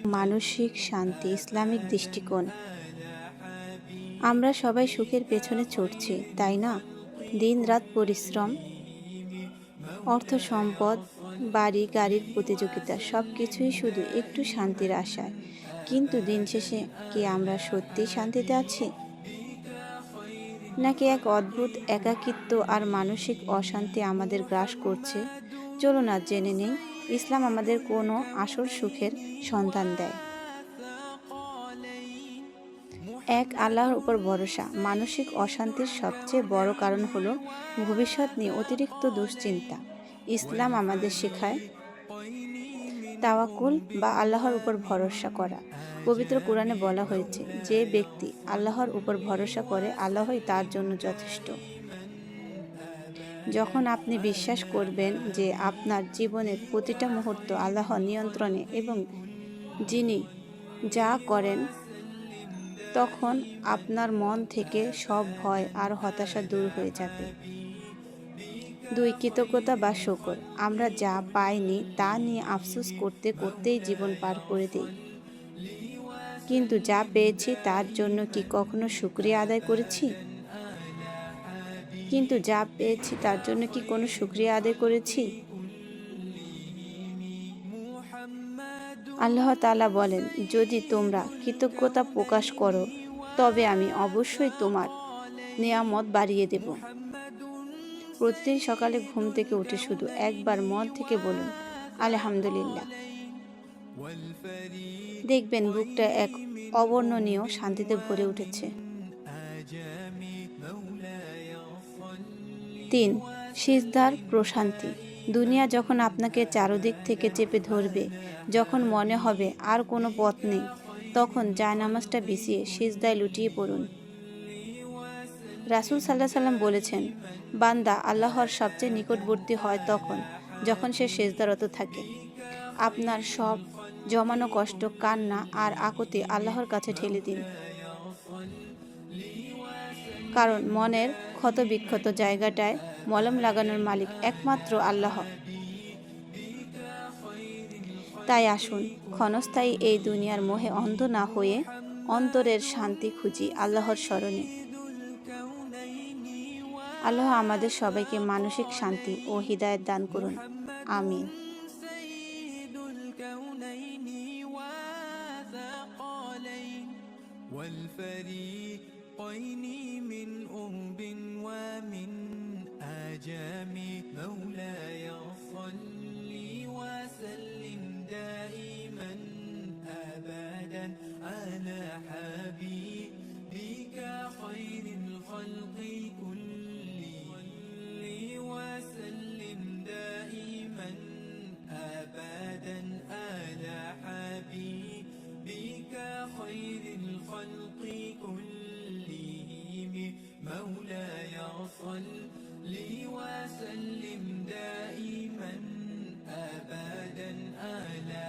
মানসিক শান্তি, ইসলামিক দৃষ্টিকোণ। আমরা সবাই সুখের পেছনে ছুটছি, তাই না? দিন-রাত পরিশ্রম, অর্থ সম্পদ, বাড়ি গাড়ির প্রতিযোগিতা, সব কিছুই শুধু একটু শান্তির আশায়। কিন্তু দিন শেষে কি আমরা সত্যিই শান্তিতে আছি? নাকি এক অদ্ভুত একাকিত্ব আর মানসিক অশান্তি আমাদের গ্রাস করছে? চলুন আজ জেনে নেই ইসলাম আমাদের কোনো আসল সুখের সন্ধান দেয়। এক, আল্লাহর উপর ভরসা। মানসিক অশান্তির সবচেয়ে বড় কারণ হলো ভবিষ্যৎ নিয়ে অতিরিক্ত দুশ্চিন্তা। ইসলাম আমাদের শেখায় তাওয়াক্কুল বা আল্লাহর উপর ভরসা করা। পবিত্র কোরআনে বলা হয়েছে, যে ব্যক্তি আল্লাহর উপর ভরসা করে আল্লাহই তার জন্য যথেষ্ট। যখন আপনি বিশ্বাস করবেন যে আপনার জীবনের প্রতিটা মুহূর্ত আল্লাহর নিয়ন্ত্রণে এবং যিনি যা করেন, তখন আপনার মন থেকে সব ভয় আর হতাশা দূর হয়ে যাবে। 2, কৃতজ্ঞতা বা শুকর। আমরা যা পাইনি তা নিয়ে আফসোস করতে করতেই জীবন পার করে দিই। কিন্তু যা পেয়েছি তার জন্য কি কখনো শুকরিয়া আদায় করেছি? কোনো শুকরিয়া আদায় করেছি? আল্লাহ তাআলা বলেন, যদি তোমরা কৃতজ্ঞতা প্রকাশ করো তবে আমি অবশ্যই তোমার নেয়ামত বাড়িয়ে দেব। প্রতিদিন সকালে ঘুম থেকে উঠে শুধু একবার মন থেকে বলুন আলহামদুলিল্লাহ। দেখবেন বুকটা এক অবর্ণনীয় শান্তিতে ভরে উঠেছে। 3, সিজদার প্রশান্তি। দুনিয়া যখন আপনাকে চারদিক থেকে চেপে ধরবে, যখন মনে হবে আর কোনো পথ নেই, তখন জায়নামাজটা বিছিয়ে সিজদায় লুটিয়ে পড়ুন। রাসূল সাল্লাল্লাহু আলাইহি সাল্লাম বলেছেন, বান্দা আল্লাহর সবচেয়ে নিকটবর্তী হয় তখন যখন সে সিজদারত থাকে। আপনার সব জমানো কষ্ট, কান্না আর আকুতি আল্লাহর কাছে ঠেলে দিন। কারণ মনের ক্ষত-বিক্ষত জায়গাটায় মলম লাগানোর মালিক একমাত্র আল্লাহ। তাই আসুন ক্ষণস্থায়ী এই দুনিয়ার মোহে অন্ধ না হয়ে অন্তরের শান্তি খুঁজি আল্লাহর শরণে। আল্লাহ আমাদের সবাইকে মানসিক শান্তি ও হিদায়াত দান করুন। আমিন। والفريقين من أرب ومن آجام مولاي صل وسلم دائما أبدا على حبيبك خير الخلق كلهم وسلم دائما أبدا على حبيبك خير الخلق كلهم مولاي صل وسلم دائما أبدا على